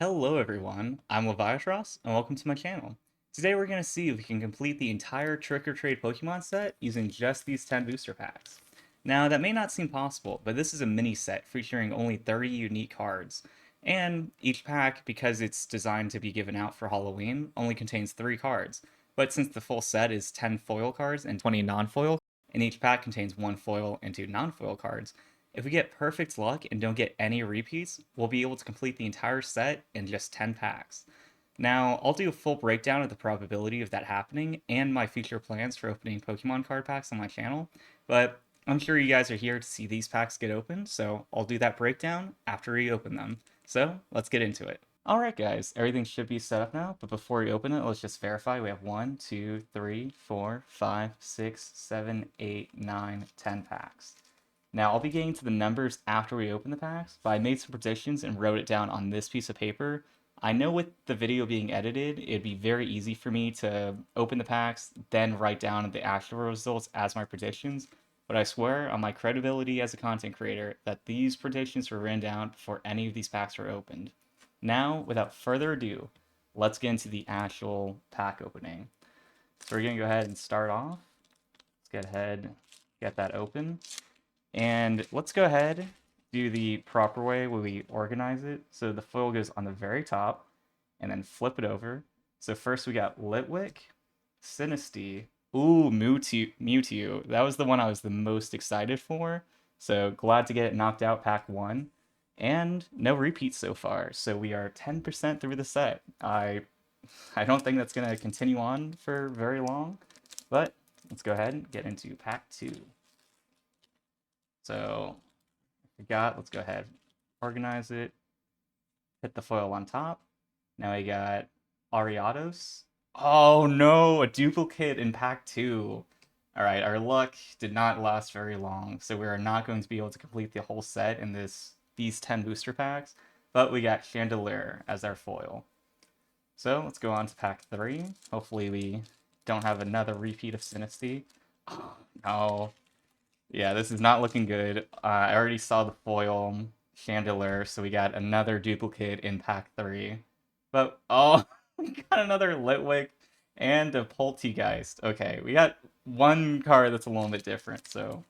Hello everyone, I'm Leviatross, and welcome to my channel. Today we're going to see if we can complete the entire Trick or Trade Pokemon set using just these 10 booster packs. Now that may not seem possible, but this is a mini set featuring only 30 unique cards, and each pack, because it's designed to be given out for Halloween, only contains 3 cards. But since the full set is 10 foil cards and 20 non-foil, and each pack contains 1 foil and 2 non-foil cards, if we get perfect luck and don't get any repeats, we'll be able to complete the entire set in just 10 packs. Now, I'll do a full breakdown of the probability of that happening and my future plans for opening Pokemon card packs on my channel, but I'm sure you guys are here to see these packs get opened, so I'll do that breakdown after we open them. So, let's get into it. Alright guys, everything should be set up now, but before we open it, let's just verify we have 1, 2, 3, 4, 5, 6, 7, 8, 9, 10 packs. Now, I'll be getting to the numbers after we open the packs, but I made some predictions and wrote it down on this piece of paper. I know with the video being edited, it'd be very easy for me to open the packs, then write down the actual results as my predictions, but I swear on my credibility as a content creator that these predictions were written down before any of these packs were opened. Now, without further ado, let's get into the actual pack opening. So we're going to go ahead and start off. Let's get ahead, get that open. And let's go ahead, do the proper way where we organize it. So the foil goes on the very top, and then flip it over. So first we got Litwick, Sinistea, ooh, Mewtwo. That was the one I was the most excited for. So glad to get it knocked out pack 1. And no repeats so far, so we are 10% through the set. I don't think that's going to continue on for very long, but let's go ahead and get into pack 2. So let's go ahead, organize it, hit the foil on top. Now we got Ariados. Oh no, a duplicate in pack 2. All right, our luck did not last very long, so we are not going to be able to complete the whole set in these 10 booster packs, but we got Chandelier as our foil. So let's go on to pack 3. Hopefully we don't have another repeat of Sinistea. Oh, no. Yeah, this is not looking good. I already saw the foil Chandelier, so we got another duplicate in pack 3. But, oh, we got another Litwick and a Poltegeist. Okay, we got one card that's a little bit different, so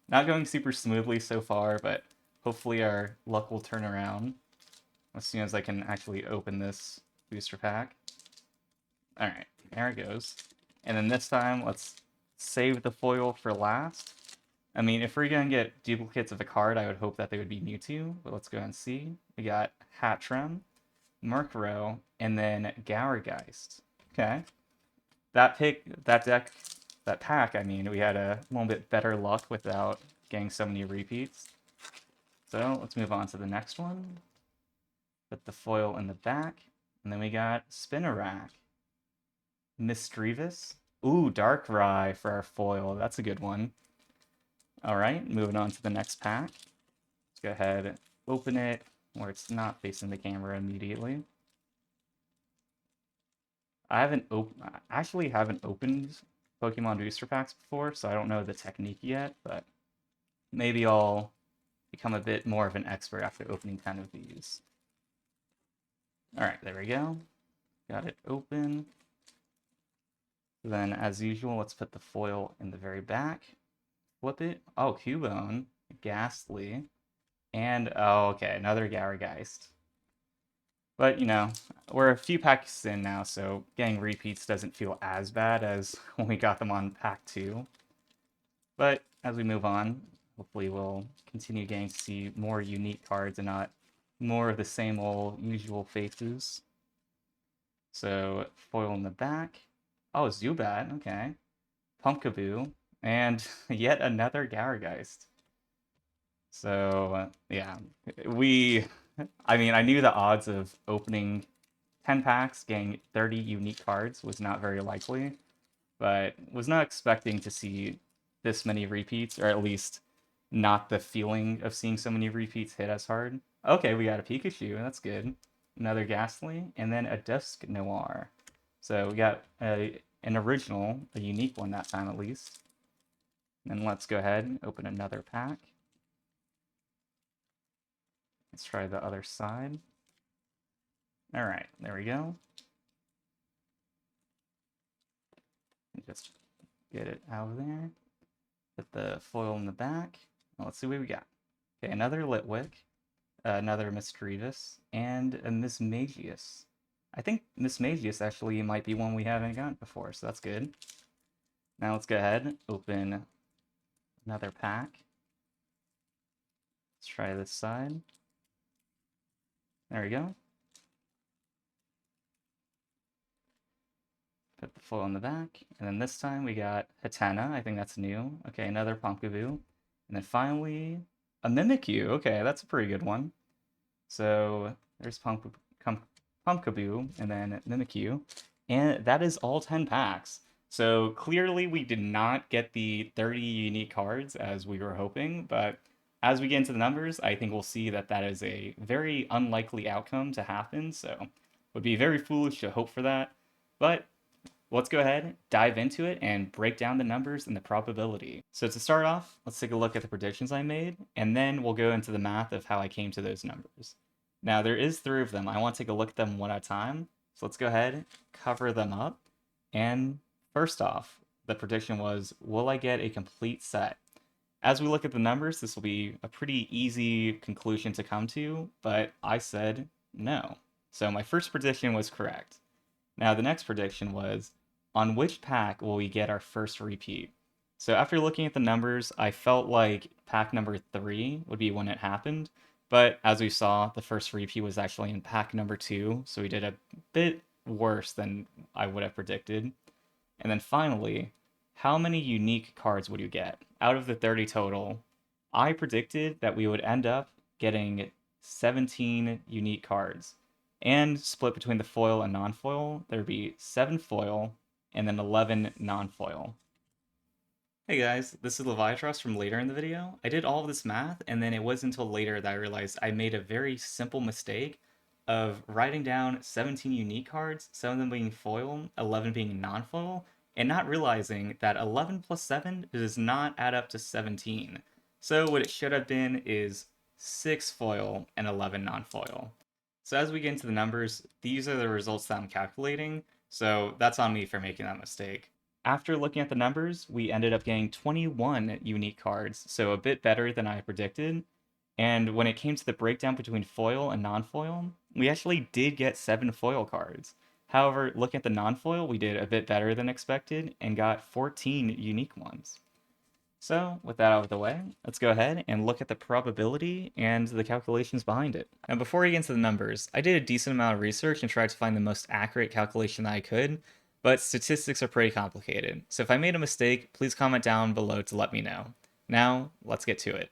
not going super smoothly so far, but hopefully our luck will turn around as soon as I can actually open this booster pack. Alright, there it goes. And then this time, let's save the foil for last. I mean, if we're going to get duplicates of a card, I would hope that they would be Mewtwo, but let's go ahead and see. We got Hattrem, Murkrow, and then Gourgeist. Okay. That pack, I mean, we had a little bit better luck without getting so many repeats. So let's move on to the next one. Put the foil in the back, and then we got Spinarak, Misdreavus. Ooh, Darkrai for our foil. That's a good one. Alright, moving on to the next pack. Let's go ahead and open it where it's not facing the camera immediately. I actually haven't opened Pokemon booster packs before, so I don't know the technique yet, but maybe I'll become a bit more of an expert after opening 10 of these. Alright, there we go. Got it open. Then, as usual, let's put the foil in the very back. Flip it. Oh, Cubone, Ghastly, and oh, okay, another Gourgeist. But, you know, we're a few packs in now, so getting repeats doesn't feel as bad as when we got them on pack 2. But as we move on, hopefully we'll continue getting to see more unique cards and not more of the same old usual faces. So, foil in the back. Oh, Zubat, okay. Pumpkaboo, and yet another Gourgeist. So, yeah, I mean, I knew the odds of opening 10 packs, getting 30 unique cards was not very likely, but was not expecting to see this many repeats, or at least not the feeling of seeing so many repeats hit as hard. Okay, we got a Pikachu, that's good. Another Ghastly, and then a Dusk Noir. So we got an original, a unique one that time at least. And let's go ahead and open another pack. Let's try the other side. All right, there we go. Just get it out of there. Put the foil in the back. Now let's see what we got. Okay, another Litwick, another Misdreavus, and a Miss Magius. I think Miss Magius actually might be one we haven't gotten before, so that's good. Now let's go ahead, open another pack. Let's try this side. There we go. Put the foil in the back. And then this time we got Hatena. I think that's new. Okay, another Pumpkaboo. And then finally, a Mimikyu. Okay, that's a pretty good one. So there's Pumpkaboo and then Mimikyu. And that is all 10 packs. So clearly we did not get the 30 unique cards as we were hoping, but as we get into the numbers, I think we'll see that that is a very unlikely outcome to happen. So it would be very foolish to hope for that. But let's go ahead, dive into it, and break down the numbers and the probability. So to start off, let's take a look at the predictions I made, and then we'll go into the math of how I came to those numbers. Now, there is 3 of them. I want to take a look at them one at a time. So let's go ahead, cover them up. And first off, the prediction was, will I get a complete set? As we look at the numbers, this will be a pretty easy conclusion to come to, but I said no. So my first prediction was correct. Now, the next prediction was, on which pack will we get our first repeat? So after looking at the numbers, I felt like pack number 3 would be when it happened. But as we saw, the first repeat was actually in pack number 2, so we did a bit worse than I would have predicted. And then finally, how many unique cards would you get? Out of the 30 total, I predicted that we would end up getting 17 unique cards. And split between the foil and non-foil, there'd be 7 foil and then 11 non-foil. Hey guys, this is Leviatross from later in the video. I did all of this math, and then it wasn't until later that I realized I made a very simple mistake of writing down 17 unique cards, 7 of them being foil, 11 being non-foil, and not realizing that 11 plus 7 does not add up to 17. So what it should have been is 6 foil and 11 non-foil. So as we get into the numbers, these are the results that I'm calculating, so that's on me for making that mistake. After looking at the numbers, we ended up getting 21 unique cards, so a bit better than I predicted. And when it came to the breakdown between foil and non-foil, we actually did get 7 foil cards. However, looking at the non-foil, we did a bit better than expected and got 14 unique ones. So, with that out of the way, let's go ahead and look at the probability and the calculations behind it. Now, before we get into the numbers, I did a decent amount of research and tried to find the most accurate calculation that I could, but statistics are pretty complicated. So if I made a mistake, please comment down below to let me know. Now, let's get to it.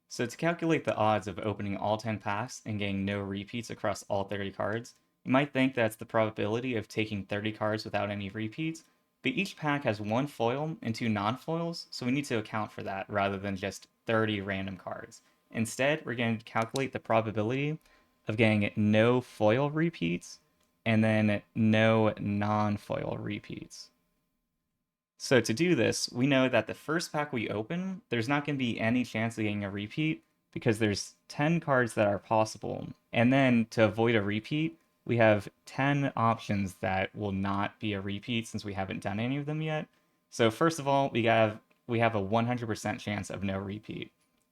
So to calculate the odds of opening all 10 packs and getting no repeats across all 30 cards, you might think that's the probability of taking 30 cards without any repeats, but each pack has 1 foil and 2 non-foils, so we need to account for that rather than just 30 random cards. Instead, we're going to calculate the probability of getting no foil repeats and then no non-foil repeats. So to do this, we know that the first pack we open, there's not going to be any chance of getting a repeat because there's 10 cards that are possible. And then to avoid a repeat, we have 10 options that will not be a repeat since we haven't done any of them yet. So first of all, we have a 100% chance of no repeat.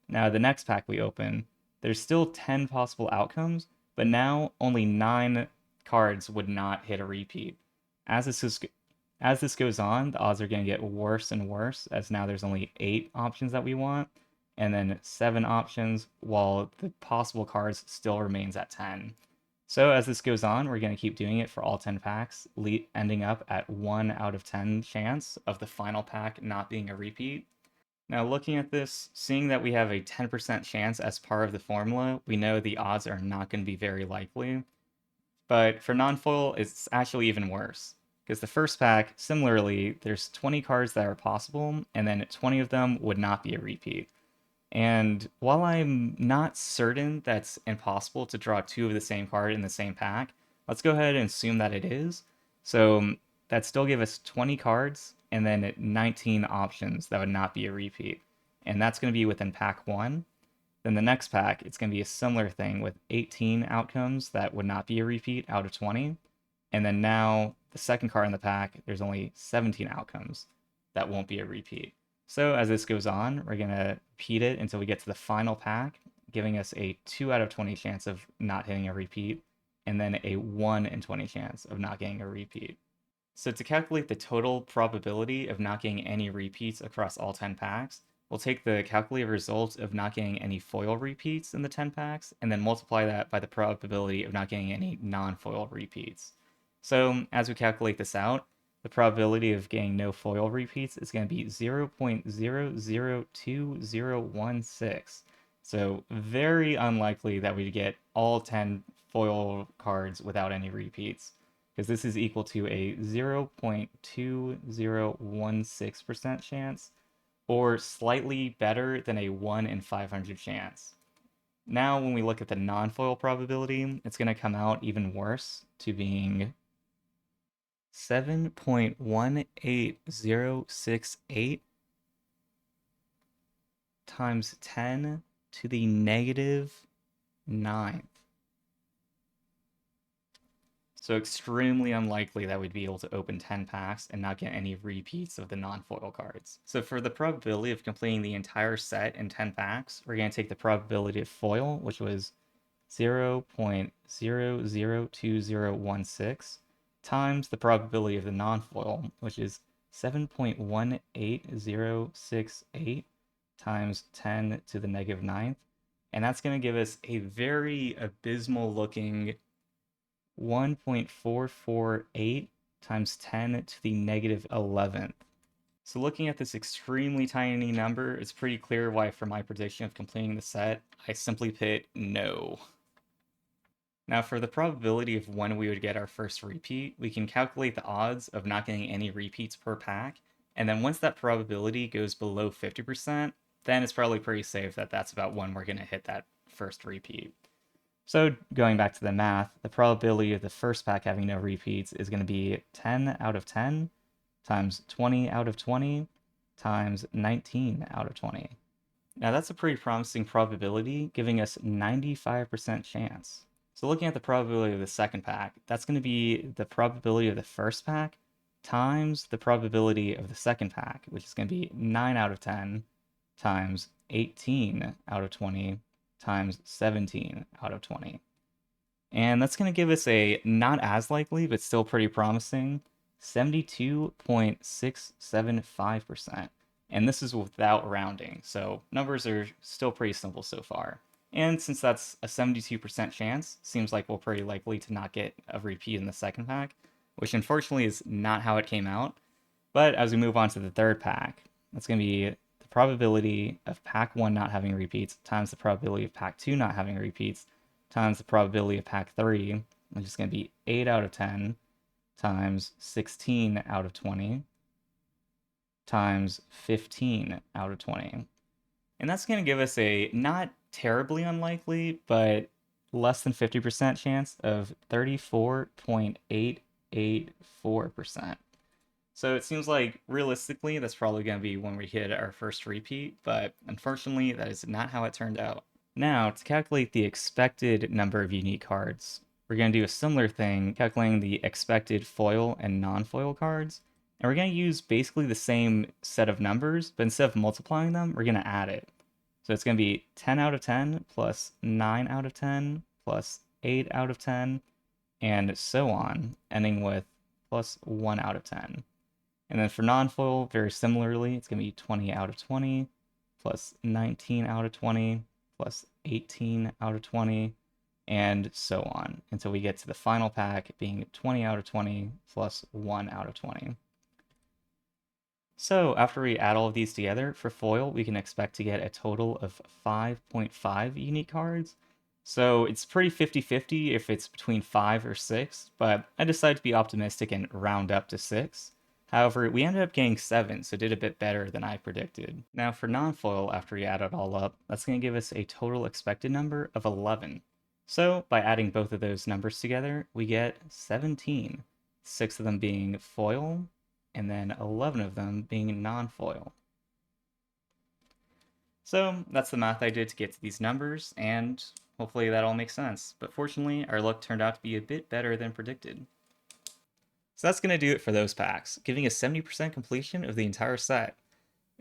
Now the next pack we open, there's still 10 possible outcomes, but now only 9 cards would not hit a repeat. As this goes on, the odds are going to get worse and worse, as now there's only 8 options that we want, and then 7 options, while the possible cards still remains at 10. So as this goes on, we're going to keep doing it for all 10 packs, ending up at 1 out of 10 chance of the final pack not being a repeat. Now looking at this, seeing that we have a 10% chance as part of the formula, we know the odds are not going to be very likely. But for non-foil, it's actually even worse. Because the first pack, similarly, there's 20 cards that are possible, and then 20 of them would not be a repeat. And while I'm not certain that's impossible to draw 2 of the same card in the same pack, let's go ahead and assume that it is. So that still give us 20 cards, and then 19 options that would not be a repeat. And that's going to be within pack 1. Then the next pack, it's going to be a similar thing with 18 outcomes that would not be a repeat out of 20. And then now the second card in the pack, there's only 17 outcomes that won't be a repeat. So as this goes on, we're going to repeat it until we get to the final pack, giving us a 2 out of 20 chance of not hitting a repeat, and then a 1 in 20 chance of not getting a repeat. So to calculate the total probability of not getting any repeats across all 10 packs, we'll take the calculated result of not getting any foil repeats in the 10 packs, and then multiply that by the probability of not getting any non-foil repeats. So as we calculate this out, the probability of getting no foil repeats is going to be 0.002016. So very unlikely that we get all 10 foil cards without any repeats, because this is equal to a 0.2016% chance, or slightly better than a 1 in 500 chance. Now, when we look at the non-foil probability, it's going to come out even worse to being 7.18068 times 10 to the negative 9th. So extremely unlikely that we'd be able to open 10 packs and not get any repeats of the non-foil cards. So for the probability of completing the entire set in 10 packs, we're going to take the probability of foil, which was 0.002016, times the probability of the non-foil, which is 7.18068 times 10 to the negative 9th. And that's going to give us a very abysmal looking 1.448 times 10 to the negative 11th. So looking at this extremely tiny number, it's pretty clear why for my prediction of completing the set, I simply put no. Now for the probability of when we would get our first repeat, we can calculate the odds of not getting any repeats per pack, and then once that probability goes below 50%, then it's probably pretty safe that that's about when we're going to hit that first repeat. So going back to the math, the probability of the first pack having no repeats is going to be 10 out of 10 times 20 out of 20 times 19 out of 20. Now that's a pretty promising probability, giving us 95% chance. So looking at the probability of the second pack, that's going to be the probability of the first pack times the probability of the second pack, which is going to be 9 out of 10 times 18 out of 20 times 17 out of 20. And that's going to give us a not as likely, but still pretty promising 72.675%. And this is without rounding, so numbers are still pretty simple so far. And since that's a 72% chance, seems like we're pretty likely to not get a repeat in the second pack, which unfortunately is not how it came out. But as we move on to the third pack, that's going to be the probability of pack 1 not having repeats times the probability of pack 2 not having repeats times the probability of pack 3, which is going to be 8 out of 10 times 16 out of 20 times 15 out of 20. And that's going to give us a not terribly unlikely, but less than 50% chance of 34.884%. So it seems like realistically that's probably going to be when we hit our first repeat, but unfortunately that is not how it turned out. Now, to calculate the expected number of unique cards, we're going to do a similar thing, calculating the expected foil and non-foil cards. And we're going to use basically the same set of numbers, but instead of multiplying them, we're going to add it. So it's going to be 10 out of 10 plus 9 out of 10 plus 8 out of 10, and so on, ending with plus 1 out of 10. And then for non-foil, very similarly, it's going to be 20 out of 20 plus 19 out of 20 plus 18 out of 20, and so on, until we get to the final pack being 20 out of 20 plus 1 out of 20. So after we add all of these together, for foil, we can expect to get a total of 5.5 unique cards. So it's pretty 50-50 if it's between 5 or 6, but I decided to be optimistic and round up to 6. However, we ended up getting 7, so did a bit better than I predicted. Now for non-foil, after we add it all up, that's going to give us a total expected number of 11. So by adding both of those numbers together, we get 17, 6 of them being foil, and then 11 of them being non-foil. So that's the math I did to get to these numbers, and hopefully that all makes sense. But fortunately, our luck turned out to be a bit better than predicted. So that's going to do it for those packs, giving a 70% completion of the entire set.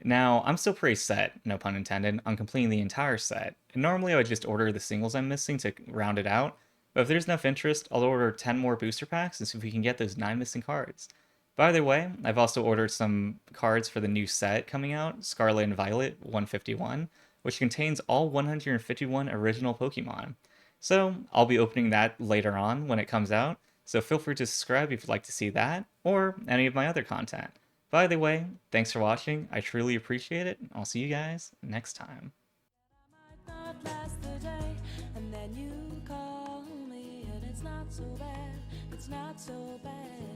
Now, I'm still pretty set, no pun intended, on completing the entire set. And normally I would just order the singles I'm missing to round it out, but if there's enough interest, I'll order 10 more booster packs and see if we can get those 9 missing cards. By the way, I've also ordered some cards for the new set coming out, Scarlet and Violet 151, which contains all 151 original Pokemon. So I'll be opening that later on when it comes out, so feel free to subscribe if you'd like to see that, or any of my other content. By the way, thanks for watching, I truly appreciate it, I'll see you guys next time. I might not last the day, and then you call me, and it's not so bad, it's not so bad.